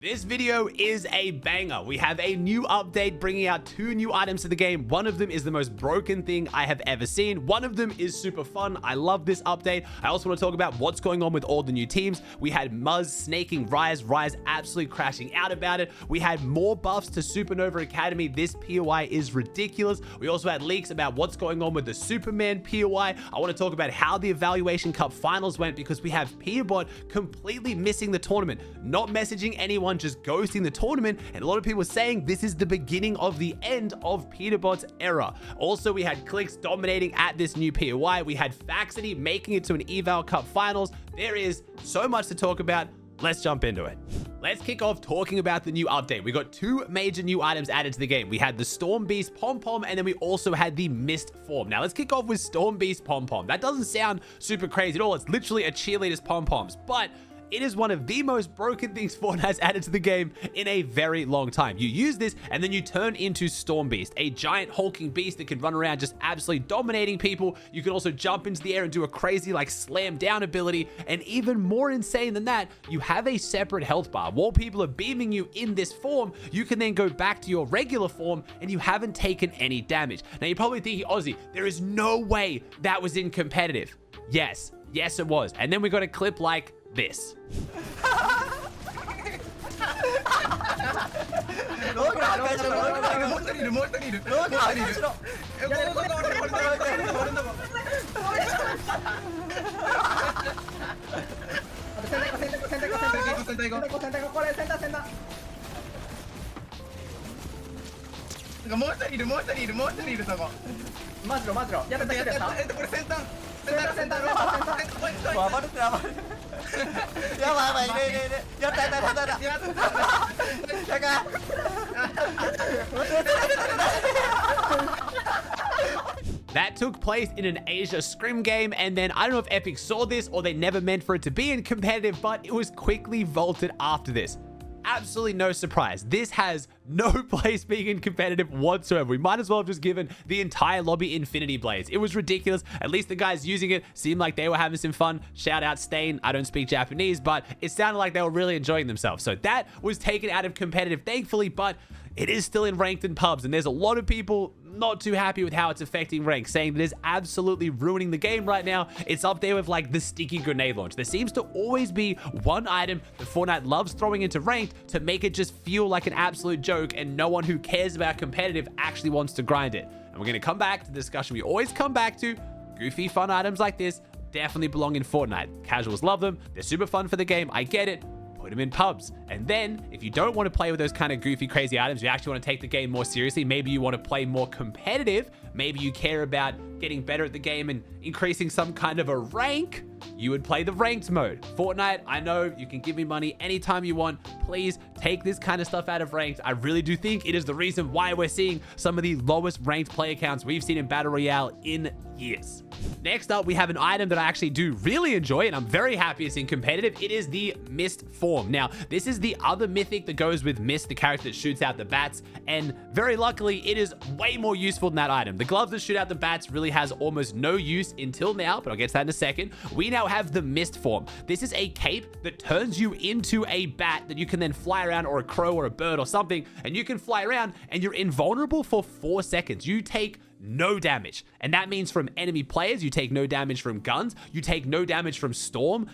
This video is a banger. We have a new update bringing out 2 new items to the game. One of them is the most broken thing I have ever seen. One of them is super fun. I love this update. I also want to talk about what's going on with all the new teams. We had Muzz snaking Rise absolutely crashing out about it. We had more buffs to Supernova Academy. This POI is ridiculous. We also had leaks about what's going on with the Superman POI. I want to talk about how the Evaluation Cup finals went because we have Peterbot completely missing the tournament, not messaging anyone, just ghosting the tournament, and a lot of people saying this is the beginning of the end of Peterbot's era. Also, we had Clicks dominating at this new POI. We had Faxity making it to an Eval Cup finals. There is so much to talk about. Let's jump into it. Let's kick off talking about the new update. We got 2 major new items added to the game. We had the Storm Beast Pom-Pom, and then we also had the Mist Form. Now, let's kick off with Storm Beast Pom-Pom. That doesn't sound super crazy at all. It's literally a cheerleader's pom-poms, but it is one of the most broken things Fortnite has added to the game in a very long time. You use this and then you turn into Storm Beast, a giant hulking beast that can run around just absolutely dominating people. You can also jump into the air and do a crazy like slam down ability. And even more insane than that, you have a separate health bar. While people are beaming you in this form, you can then go back to your regular form and you haven't taken any damage. Now you're probably thinking, Aussie, there is no way that was in competitive. Yes, it was. And then we got a clip like this. That took place in an Asia scrim game, and then I don't know if Epic saw this or they never meant for it to be in competitive, but it was quickly vaulted after this. Absolutely no surprise. This has no place being in competitive whatsoever. We might as well have just given the entire lobby Infinity Blades. It was ridiculous. At least the guys using it seemed like they were having some fun. Shout out Stain. I don't speak Japanese, but it sounded like they were really enjoying themselves. So that was taken out of competitive, thankfully, but it is still in ranked and pubs, and there's a lot of people not too happy with how it's affecting rank, saying that it's absolutely ruining the game right now. It's up there with like the sticky grenade launch. There seems to always be one item that Fortnite loves throwing into ranked to make it just feel like an absolute joke, and no one who cares about competitive actually wants to grind it. And we're going to come back to the discussion we always come back to. Goofy fun items like this definitely belong in Fortnite. Casuals love them. They're super fun for the game. I get it. Put them in pubs. And then if you don't want to play with those kind of goofy, crazy items, you actually want to take the game more seriously. Maybe you want to play more competitive. Maybe you care about getting better at the game and increasing some kind of a rank. You would play the ranked mode. Fortnite, I know you can give me money anytime you want. Please take this kind of stuff out of ranked. I really do think it is the reason why we're seeing some of the lowest ranked player counts we've seen in Battle Royale in years. Next up, we have an item that I actually do really enjoy, and I'm very happy it's in competitive. It is the Mist Form. Now, this is the other mythic that goes with Mist, the character that shoots out the bats, and very luckily, it is way more useful than that item. The gloves that shoot out the bats really has almost no use until now, but I'll get to that in a second. We now have the Mist Form. This is a cape that turns you into a bat that you can then fly around, or a crow or a bird or something, and you can fly around and you're invulnerable for 4 seconds. You take no damage, and that means from enemy players. You take no damage from guns. You take no damage from storm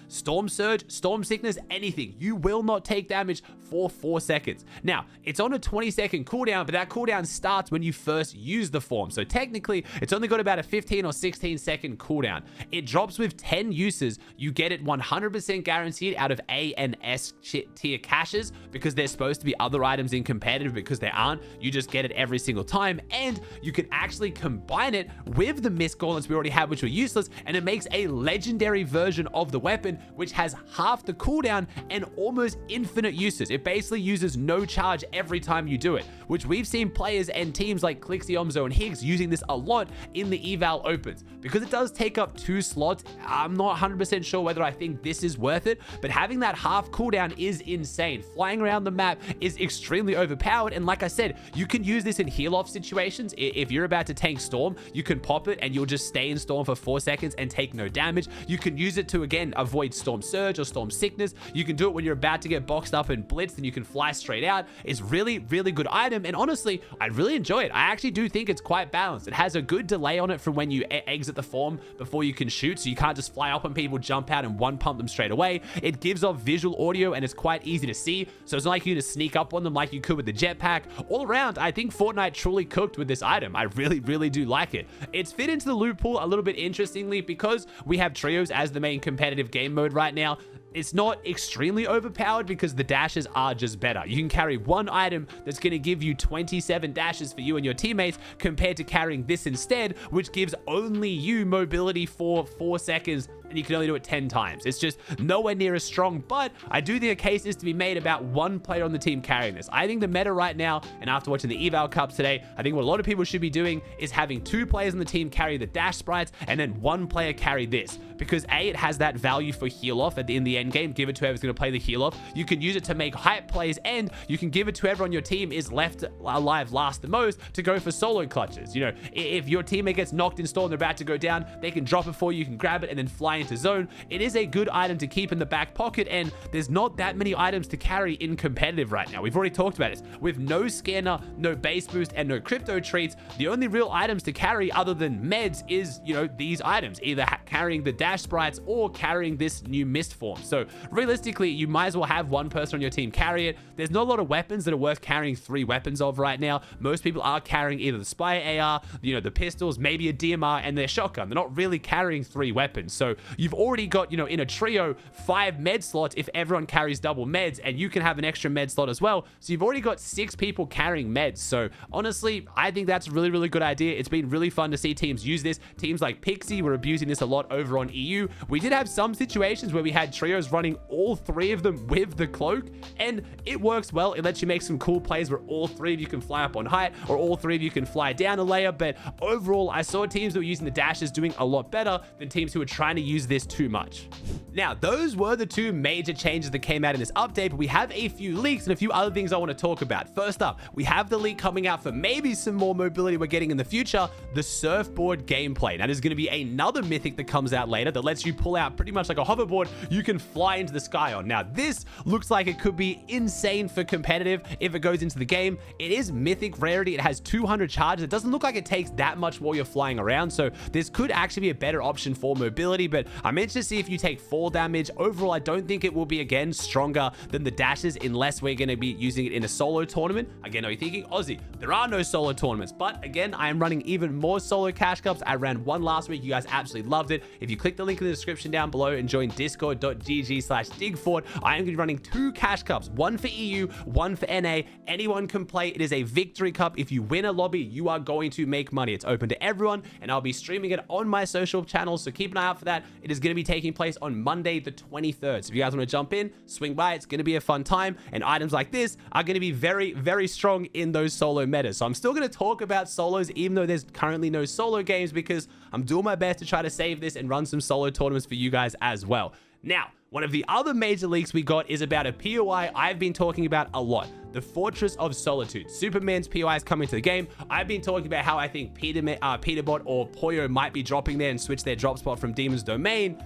surge, storm sickness, anything. You will not take damage for 4 seconds. Now, it's on a 20-second cooldown, but that cooldown starts when you first use the form. So technically, it's only got about a 15 or 16-second cooldown. It drops with 10 uses. You get it 100% guaranteed out of A and S tier caches, because there's supposed to be other items in competitive, because there aren't. You just get it every single time, and you can actually combine it with the Mist Gauntlets we already have, which were useless, and it makes a legendary version of the weapon, which has half the cooldown and almost infinite uses. It basically uses no charge every time you do it, which we've seen players and teams like Clixiomzo and Higgs using this a lot in the eval opens. Because it does take up 2 slots, I'm not 100% sure whether I think this is worth it, but having that half cooldown is insane. Flying around the map is extremely overpowered, and like I said, you can use this in heal off situations. If you're about to take tank Storm, you can pop it and you'll just stay in Storm for 4 seconds and take no damage. You can use it to, again, avoid Storm Surge or Storm Sickness. You can do it when you're about to get boxed up and blitzed and you can fly straight out. It's really, really good item. And honestly, I really enjoy it. I actually do think it's quite balanced. It has a good delay on it from when you exit the form before you can shoot. So you can't just fly up on people, jump out and one pump them straight away. It gives off visual audio and it's quite easy to see. So it's not like you need to sneak up on them like you could with the jetpack. All around, I think Fortnite truly cooked with this item. I really, really do like it. It's fit into the loot pool a little bit interestingly because we have trios as the main competitive game mode right now. It's not extremely overpowered because the dashes are just better. You can carry one item that's going to give you 27 dashes for you and your teammates compared to carrying this instead, which gives only you mobility for 4 seconds and you can only do it 10 times. It's just nowhere near as strong, but I do think a case is to be made about one player on the team carrying this. I think the meta right now, and after watching the eval cups today, I think what a lot of people should be doing is having 2 players on the team carry the dash sprites and then 1 player carry this, because A, it has that value for heal off in the end game. Give it to whoever's going to play the heal off. You can use it to make hype plays, and you can give it to whoever on your team is left alive last the most to go for solo clutches. You know, if your teammate gets knocked in storm, they're about to go down, they can drop it for you, you can grab it and then fly into zone. It is a good item to keep in the back pocket, and there's not that many items to carry in competitive right now. We've already talked about this. With no scanner, no base boost, and no crypto treats, the only real items to carry other than meds is, you know, these items, either carrying the dash sprites or carrying this new mist form. So realistically, you might as well have one person on your team carry it. There's not a lot of weapons that are worth carrying 3 weapons of right now. Most people are carrying either the Spire AR, you know, the pistols, maybe a DMR, and their shotgun. They're not really carrying 3 weapons. So you've already got, you know, in a trio, 5 med slots if everyone carries double meds, and you can have an extra med slot as well. So you've already got 6 people carrying meds. So honestly, I think that's a really, really good idea. It's been really fun to see teams use this. Teams like Pixie were abusing this a lot over on EU. We did have some situations where we had trios running all 3 of them with the cloak, and it works well. It lets you make some cool plays where all 3 of you can fly up on height or all 3 of you can fly down a layer. But overall, I saw teams that were using the dashes doing a lot better than teams who were trying to use this too much. Now, those were the 2 major changes that came out in this update, but we have a few leaks and a few other things I want to talk about. First up, we have the leak coming out for maybe some more mobility we're getting in the future, the surfboard gameplay. Now, there's going to be another mythic that comes out later that lets you pull out pretty much like a hoverboard you can fly into the sky on. Now, this looks like it could be insane for competitive if it goes into the game. It is mythic rarity. It has 200 charges. It doesn't look like it takes that much while you're flying around, so this could actually be a better option for mobility, but I'm interested to see if you take fall damage. Overall, I don't think it will be, again, stronger than the dashes unless we're going to be using it in a solo tournament. Again, are you thinking, Aussie, there are no solo tournaments, but again, I am running even more solo cash cups. I ran one last week. You guys absolutely loved it. If you click the link in the description down below and join discord.gg/digfort, I am going to be running 2 cash cups, one for EU, one for NA. Anyone can play. It is a victory cup. If you win a lobby, you are going to make money. It's open to everyone, and I'll be streaming it on my social channels, so keep an eye out for that. It is going to be taking place on Monday the 23rd. So if you guys want to jump in, swing by. It's going to be a fun time, and items like this are going to be very, very strong in those solo metas. So I'm still going to talk about solos, even though there's currently no solo games, because I'm doing my best to try to save this and run some solo tournaments for you guys as well. Now, one of the other major leaks we got is about a POI I've been talking about a lot, the Fortress of Solitude. Superman's POI is coming to the game. I've been talking about how I think Peterbot or Poyo might be dropping there and switch their drop spot from Demon's Domain.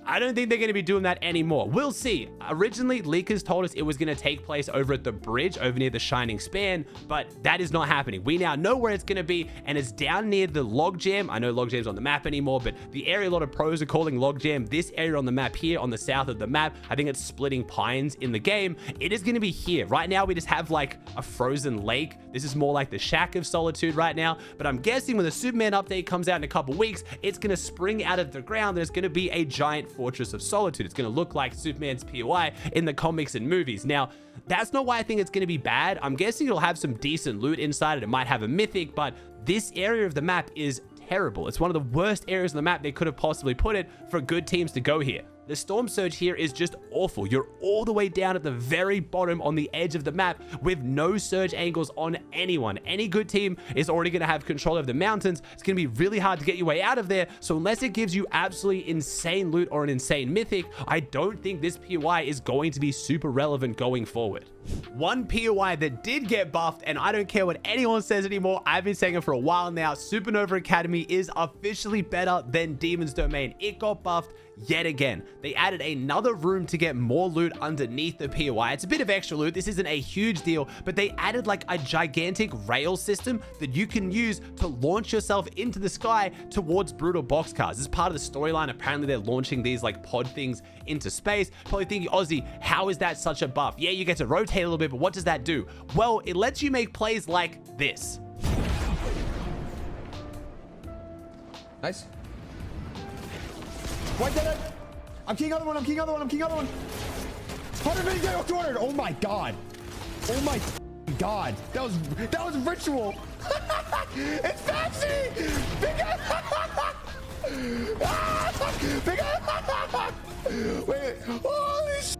I don't think they're going to be doing that anymore. We'll see. Originally, leakers told us it was going to take place over at the bridge over near the Shining Span, but that is not happening. We now know where it's going to be, and it's down near the Logjam. I know Logjam's on the map anymore, but the area a lot of pros are calling Logjam, this area on the map here on the south of the map, I think it's Splitting Pines in the game. It is going to be here. Right now, we just have like a frozen lake. This is more like the Shack of Solitude right now, but I'm guessing when the Superman update comes out in a couple weeks, it's going to spring out of the ground, and it's going to be a giant Fortress of Solitude. It's going to look like Superman's POI in the comics and movies. Now, that's not why I think it's going to be bad. I'm guessing it'll have some decent loot inside it. It might have a mythic, but this area of the map is terrible. It's one of the worst areas on the map they could have possibly put it for good teams to go here. The storm surge here is just awful. You're all the way down at the very bottom on the edge of the map with no surge angles on anyone. Any good team is already going to have control of the mountains. It's going to be really hard to get your way out of there. So unless it gives you absolutely insane loot or an insane mythic, I don't think this POI is going to be super relevant going forward. One POI that did get buffed, and I don't care what anyone says anymore, I've been saying it for a while now, Supernova Academy is officially better than Demon's Domain. It got buffed yet again. They added another room to get more loot underneath the POI. It's a bit of extra loot. This isn't a huge deal, but they added like a gigantic rail system that you can use to launch yourself into the sky towards brutal boxcars. This is part of the storyline. Apparently they're launching these like pod things into space. Probably thinking, Aussie, how is that such a buff? Yeah, you get to rotate a little bit, but what does that do? Well, it lets you make plays like this. Nice. Why did it? I'm king other one. I'm king other one. I'm king other one. 150, 200. Oh my god. Oh my god. That was ritual. It's Fancy. Wait. Holy shit.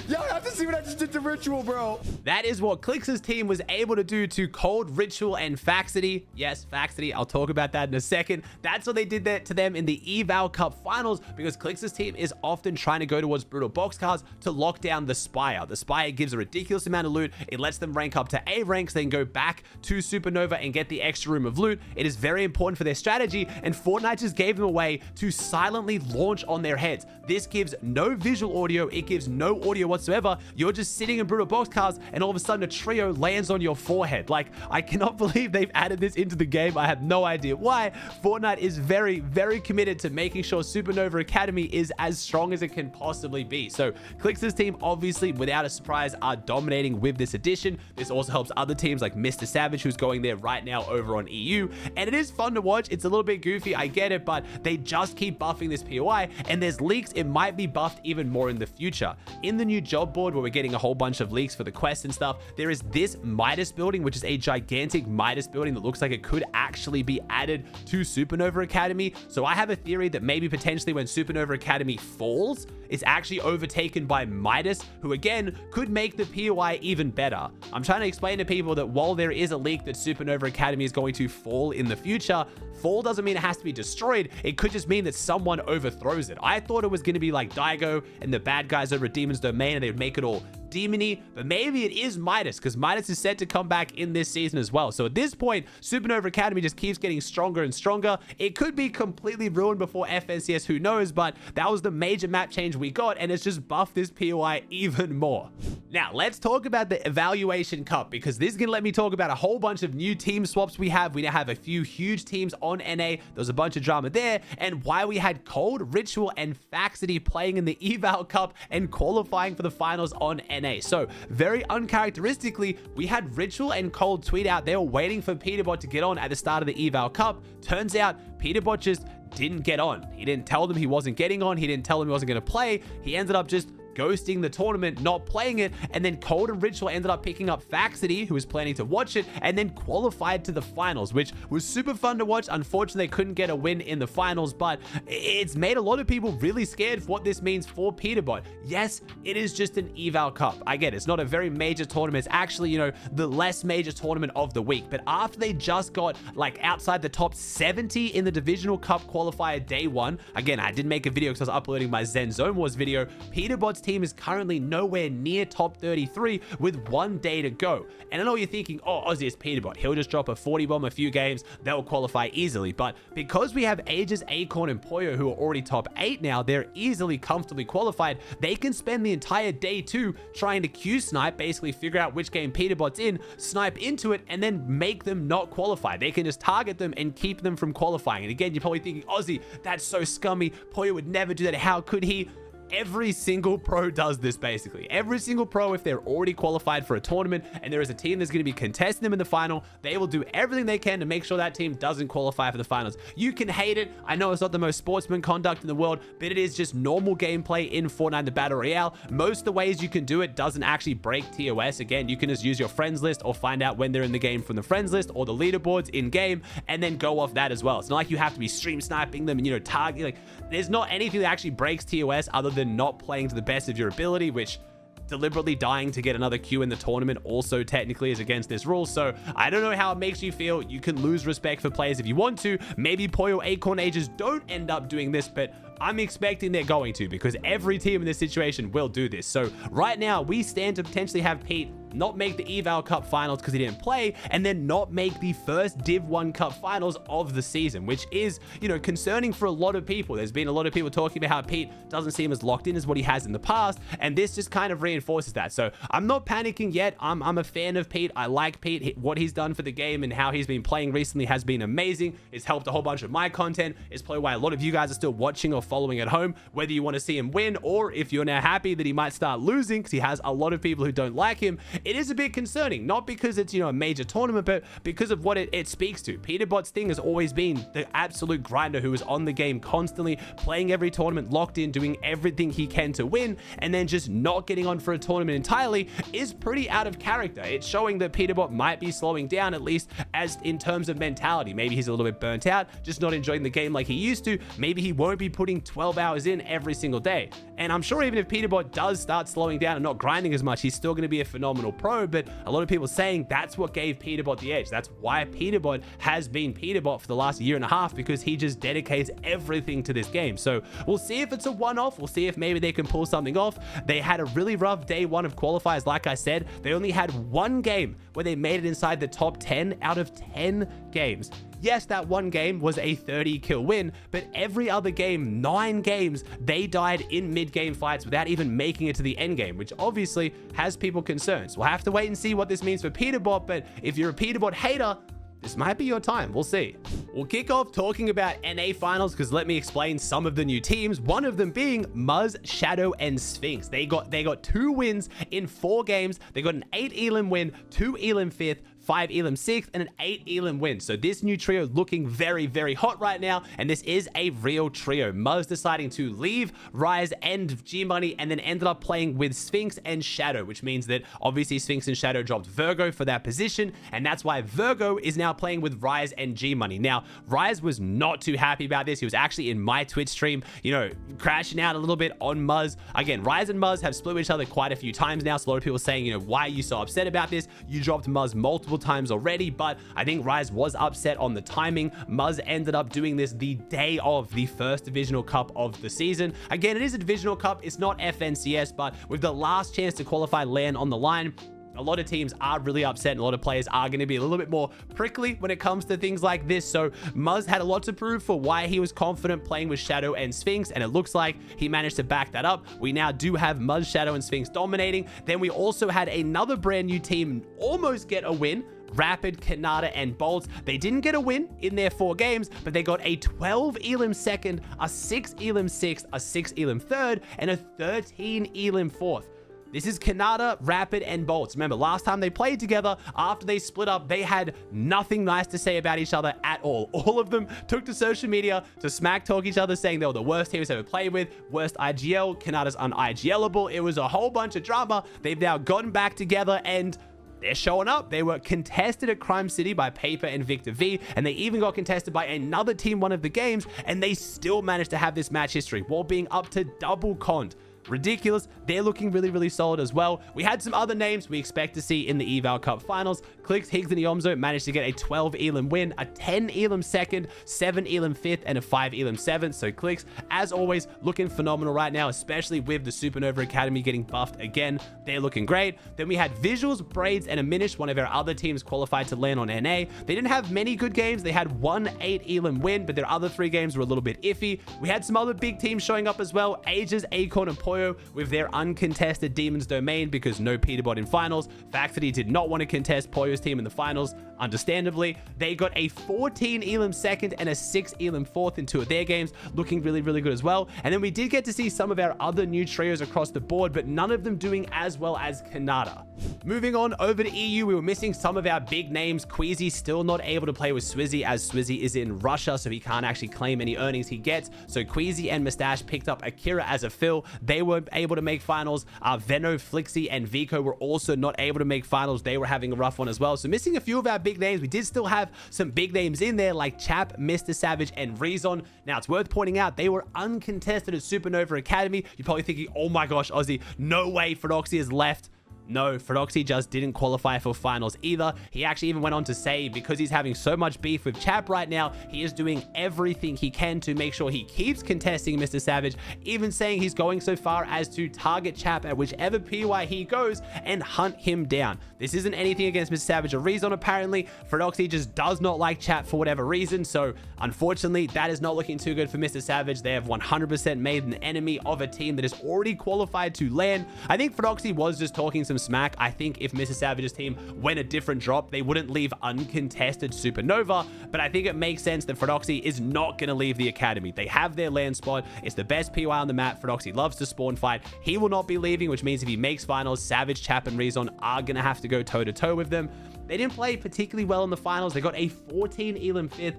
Y'all have to see what I just did to Ritual, bro. That is what Clix's team was able to do to Cold, Ritual, and Faxity. Yes, Faxity. I'll talk about that in a second. That's what they did that to them in the Eval Cup finals, because Clix's team is often trying to go towards brutal boxcars to lock down the Spire. The Spire gives a ridiculous amount of loot. It lets them rank up to A ranks, then go back to Supernova and get the extra room of loot. It is very important for their strategy, and Fortnite just gave them a way to silently launch on their heads. This gives no visual audio. It gives no audio whatsoever. You're just sitting in brutal boxcars and all of a sudden a trio lands on your forehead. Like, I cannot believe they've added this into the game. I have no idea why. Fortnite is very, very committed to making sure Supernova Academy is as strong as it can possibly be. So Clix's team, obviously, without a surprise, are dominating with this addition. This also helps other teams like Mr. Savage, who's going there right now over on EU. And it is fun to watch. It's a little bit goofy, I get it, but they just keep buffing this POI, and there's leaks it might be buffed even more in the future. In the new job board, where we're getting a whole bunch of leaks for the quest and stuff, there is this Midas building, which is a gigantic Midas building that looks like it could actually be added to Supernova Academy. So I have a theory that maybe potentially when Supernova Academy falls, it's actually overtaken by Midas, who again could make the POI even better. I'm trying to explain to people that while there is a leak that Supernova Academy is going to fall in the future, fall doesn't mean it has to be destroyed. It could just mean that someone overthrows it. I thought it was going to be like Daigo and the bad guys over at Demon's Domain, and they'd make it all demony, but maybe it is Midas, because Midas is set to come back in this season as well. So at this point, Supernova Academy just keeps getting stronger and stronger. It could be completely ruined before FNCS, who knows, but that was the major map change we got, and it's just buffed this POI even more. Now, let's talk about the Evaluation Cup, because this is going to let me talk about a whole bunch of new team swaps we have. We now have a few huge teams on NA. There's a bunch of drama there, and why we had Cold, Ritual, and Faxity playing in the Eval Cup and qualifying for the finals on NA. So very uncharacteristically, we had Ritual and Cold tweet out they were waiting for Peterbot to get on at the start of the Eval Cup. Turns out Peterbot just didn't get on. He didn't tell them he wasn't getting on. He didn't tell them he wasn't going to play. He ended up just ghosting the tournament, not playing it, and then Cold and Ritual ended up picking up Faxity, who was planning to watch it, and then qualified to the finals, which was super fun to watch. Unfortunately, they couldn't get a win in the finals, but it's made a lot of people really scared for what this means for Peterbot. Yes, it is just an Eval Cup. I get it. It's not a very major tournament. It's actually, you know, the less major tournament of the week, but after they just got like outside the top 70 in the Divisional Cup qualifier day one, again, I didn't make a video because I was uploading my Zen Zone Wars video. Peterbot's team is currently nowhere near top 33 with 1 day to go. And I know you're thinking, oh, Aussie is Peterbot. He'll just drop a 40 bomb a few games. They'll qualify easily. But because we have Aegis, Acorn, and Poyo who are already top 8 now, they're easily, comfortably qualified. They can spend the entire day 2 trying to Q snipe, basically figure out which game Peterbot's in, snipe into it, and then make them not qualify. They can just target them and keep them from qualifying. And again, you're probably thinking, Aussie, that's so scummy. Poyo would never do that. How could he? Every single pro does this, basically. Every single pro, if they're already qualified for a tournament and there is a team that's going to be contesting them in the final, they will do everything they can to make sure that team doesn't qualify for the finals. You can hate it. I know it's not the most sportsman conduct in the world, but it is just normal gameplay in Fortnite, the Battle Royale. Most of the ways you can do it doesn't actually break TOS. Again, you can just use your friends list or find out when they're in the game from the friends list or the leaderboards in game and then go off that as well. It's not like you have to be stream sniping them and, you know, targeting. Like, there's not anything that actually breaks TOS other than not playing to the best of your ability, which deliberately dying to get another Q in the tournament also technically is against this rule. So I don't know how it makes you feel. You can lose respect for players if you want to. Maybe Poyo, Acorn, Ages don't end up doing this, but I'm expecting they're going to, because every team in this situation will do this. So right now we stand to potentially have Pete not make the Eval Cup finals because he didn't play, and then not make the first Div 1 Cup finals of the season, which is, you know, concerning for a lot of people. There's been a lot of people talking about how Pete doesn't seem as locked in as what he has in the past, and this just kind of reinforces that. So I'm not panicking yet. I'm a fan of Pete. I like Pete. What he's done for the game and how he's been playing recently has been amazing. It's helped a whole bunch of my content. It's probably why a lot of you guys are still watching or following at home, whether you want to see him win or if you're now happy that he might start losing because he has a lot of people who don't like him. It is a bit concerning, not because it's, you know, a major tournament, but because of what it speaks to. Peterbot's thing has always been the absolute grinder who is on the game constantly, playing every tournament, locked in, doing everything he can to win, and then just not getting on for a tournament entirely is pretty out of character. It's showing that Peterbot might be slowing down, at least as in terms of mentality. Maybe he's a little bit burnt out, just not enjoying the game like he used to. Maybe he won't be putting 12 hours in every single day. And I'm sure even if Peterbot does start slowing down and not grinding as much, he's still going to be a phenomenal pro. But a lot of people saying that's what gave Peterbot the edge. That's why Peterbot has been Peterbot for the last year and a half, because he just dedicates everything to this game. So we'll see if it's a one-off. We'll see if maybe they can pull something off. They had a really rough day one of qualifiers. Like I said, they only had one game where they made it inside the top 10 out of 10 games. Yes, that one game was a 30 kill win, but every other game, 9 games, they died in mid-game fights without even making it to the end game, which obviously has people concerned. So we'll have to wait and see what this means for Peterbot, but if you're a Peterbot hater, this might be your time. We'll see. We'll kick off talking about NA finals because let me explain some of the new teams. One of them being Muzz, Shadow, and Sphinx. They got 2 wins in 4 games. They got an 8 elim win, 2 elim 5th, 5 elim 6th, and an 8 elim win. So this new trio looking very, very hot right now, and this is a real trio. Muzz deciding to leave Rise and G-Money and then ended up playing with Sphinx and Shadow, which means that obviously Sphinx and Shadow dropped Virgo for that position, and that's why Virgo is now playing with Rise and G-Money. Now, Rise was not too happy about this. He was actually in my Twitch stream, you know, crashing out a little bit on Muzz. Again, Rise and Muzz have split with each other quite a few times now, so a lot of people saying, you know, why are you so upset about this? You dropped Muzz multiple times already, but I think Rise was upset on the timing. Muzz ended up doing this the day of the first divisional cup of the season. Again, it is a divisional cup. It's not FNCS, but with the last chance to qualify LAN on the line, a lot of teams are really upset and a lot of players are going to be a little bit more prickly when it comes to things like this. So Muzz had a lot to prove for why he was confident playing with Shadow and Sphinx, and it looks like he managed to back that up. We now do have Muzz, Shadow, and Sphinx dominating. Then we also had another brand new team almost get a win. Rapid, Kanata, and Bolts. They didn't get a win in their 4 games, but they got a 12 elim 2nd, a 6 elim 6th, a 6 elim 3rd, and a 13 elim 4th. This is Kanata, Rapid, and Bolts. Remember, last time they played together, after they split up, they had nothing nice to say about each other at all. All of them took to social media to smack talk each other, saying they were the worst teams ever played with, worst IGL, Kanata's un-IGLable. It was a whole bunch of drama. They've now gotten back together, and they're showing up. They were contested at Crime City by Paper and Victor V, and they even got contested by another team one of the games, and they still managed to have this match history while being up to double conned. Ridiculous. They're looking really, really solid as well. We had some other names we expect to see in the Eval Cup finals. Clicks, Higgs, and Iomzo managed to get a 12 elim win, a 10 elim 2nd, 7 elim 5th, and a 5 elim 7th. So Clicks, as always, looking phenomenal right now, especially with the Supernova Academy getting buffed again. They're looking great. Then we had Visuals, Braids, and Aminish, one of our other teams qualified to land on NA. They didn't have many good games. They had one 8 elim win, but their other 3 games were a little bit iffy. We had some other big teams showing up as well. Aegis, Acorn, and Poyo with their uncontested Demon's Domain because no Peterbot in finals. Fact that he did not want to contest Poyo's team in the finals, understandably. They got a 14 elim 2nd and a 6 elim 4th in 2 of their games, looking really, really good as well. And then we did get to see some of our other new trios across the board, but none of them doing as well as Kanata. Moving on over to EU, we were missing some of our big names. Queasy still not able to play with Swizzy as Swizzy is in Russia, so he can't actually claim any earnings he gets. So Queasy and Mustache picked up Akira as a fill. They were able to make finals. Veno, Flixie, and Vico were also not able to make finals. They were having a rough one as well. So missing a few of our big names. We did still have some big names in there like Chap, Mr. Savage, and Rezon. Now, it's worth pointing out they were uncontested at Supernova Academy. You're probably thinking, oh my gosh, Aussie, no way Phenoxy has left. no, Frodoxy just didn't qualify for finals either. He actually even went on to say because he's having so much beef with Chap right now, he is doing everything he can to make sure he keeps contesting Mr. Savage, even saying he's going so far as to target Chap at whichever PY he goes and hunt him down. This isn't anything against Mr. Savage or Rezon apparently. Frodoxy just does not like Chap for whatever reason, so unfortunately that is not looking too good for Mr. Savage. They have 100% made an enemy of a team that is already qualified to LAN. I think Frodoxy was just talking some smack. I think if Mr. Savage's team went a different drop, they wouldn't leave uncontested Supernova, but I think it makes sense that Frodoxy is not going to leave the academy. They have their LAN spot. It's the best PY on the map. Frodoxy loves to spawn fight. He will not be leaving, which means if he makes finals, Savage, Chap, and Rezon are going to have to go toe-to-toe with them. They didn't play particularly well in the finals. They got a 14 elim 5th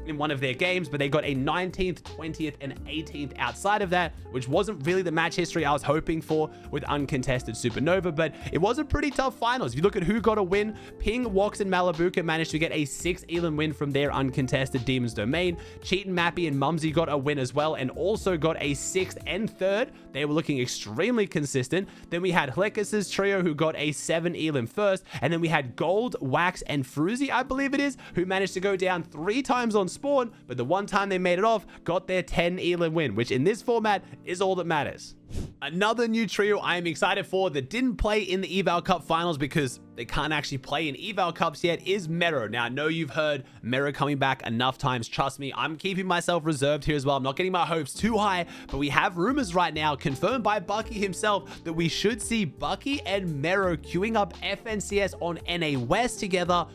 in one of their games, but they got a 19th, 20th, and 18th outside of that, which wasn't really the match history I was hoping for with uncontested Supernova, but it was a pretty tough finals. If you look at who got a win, Ping, Wox, and Malabuka managed to get a 6 elim win from their uncontested Demon's Domain. Cheat and Mappy and Mumsy got a win as well, and also got a 6th and 3rd. They were looking extremely consistent. Then we had Hlekus's trio, who got a 7 elim 1st, and then we had Gold, Wax, and Fruzy, I believe it is, who managed to go down 3 times on spawn, but the one time they made it off, got their 10 elim win, which in this format is all that matters. Another new trio I am excited for that didn't play in the Eval Cup finals because they can't actually play in Eval Cups yet is Mero. Now, I know you've heard Mero coming back enough times. Trust me, I'm keeping myself reserved here as well. I'm not getting my hopes too high, but we have rumors right now confirmed by Bucky himself that we should see Bucky and Mero queuing up FNCS on NA West together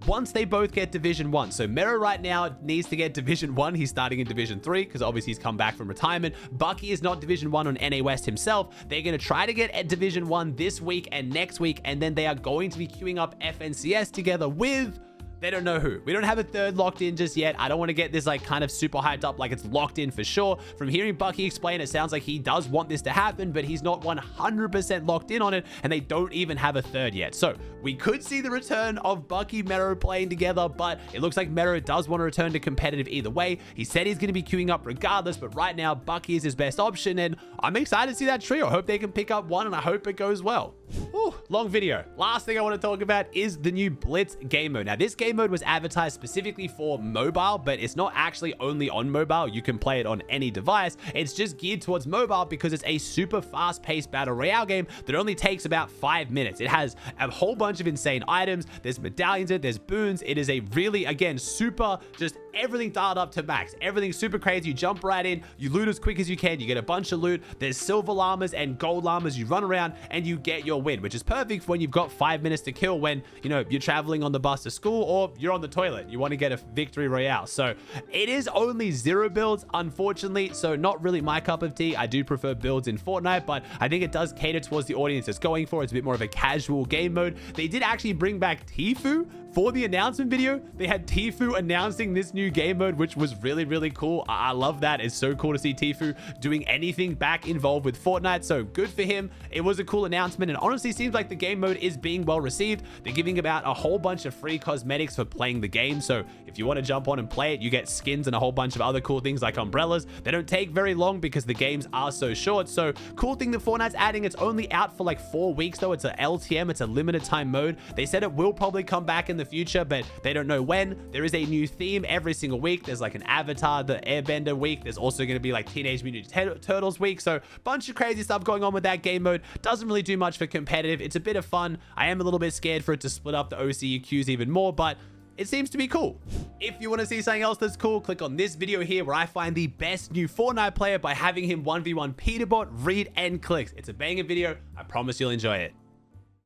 once they both get Division 1. So Mero right now needs to get Division 1. He's starting in Division 3 because obviously he's come back from retirement. Bucky is not Division 1 on NA West himself. They're going to try to get at Division 1 this week and next week, and then they are going to be queuing up FNCS together with... they don't know who. We don't have a third locked in just yet. I don't want to get this like kind of super hyped up like it's locked in for sure. From hearing Bucky explain, it sounds like he does want this to happen, but he's not 100% locked in on it, and they don't even have a third yet. So we could see the return of Bucky, Mero playing together, but it looks like Mero does want to return to competitive either way. He said he's going to be queuing up regardless, but right now Bucky is his best option, and I'm excited to see that trio. I hope they can pick up one, and I hope it goes well. Whew, long video. Last thing I want to talk about is the new Blitz game mode. Now, this game mode was advertised specifically for mobile, but it's not actually only on mobile. You can play it on any device. It's just geared towards mobile because it's a super fast-paced battle royale game that only takes about 5 minutes. It has a whole bunch of insane items. There's medallions, there's boons. It is a really, again, super, just everything dialed up to max. Everything's super crazy. You jump right in, you loot as quick as you can, you get a bunch of loot. There's silver llamas and gold llamas. You run around and you get your win, which is perfect for when you've got 5 minutes to kill when, you know, you're traveling on the bus to school or you're on the toilet. You want to get a victory royale. So it is only 0 builds, unfortunately, so not really my cup of tea. I do prefer builds in Fortnite, but I think it does cater towards the audience it's going for. It's a bit more of a casual game mode. They did actually bring back Tfue for the announcement video. They had Tfue announcing this new game mode, which was really, really cool. I love that. It's so cool to see Tfue doing anything back involved with Fortnite, so good for him. It was a cool announcement, and honestly seems like the game mode is being well received. They're giving about a whole bunch of free cosmetics for playing the game, so if you want to jump on and play it, you get skins and a whole bunch of other cool things like umbrellas. They don't take very long because the games are so short. So cool thing that Fortnite's adding. It's only out for like 4 weeks though. It's a LTM. It's a limited time mode. They said it will probably come back in the future, but they don't know when. There is a new theme every single week. There's like an Avatar, the Airbender week. There's also going to be like Teenage Mutant Ninja Turtles week. So bunch of crazy stuff going on with that game mode. Doesn't really do much for competitive. It's a bit of fun. I am a little bit scared for it to split up the OCE queues even more, but it seems to be cool. If you want to see something else that's cool, click on this video here where I find the best new Fortnite player by having him 1v1 Peterbot, Reed, and Clicks. It's a banger video. I promise you'll enjoy it.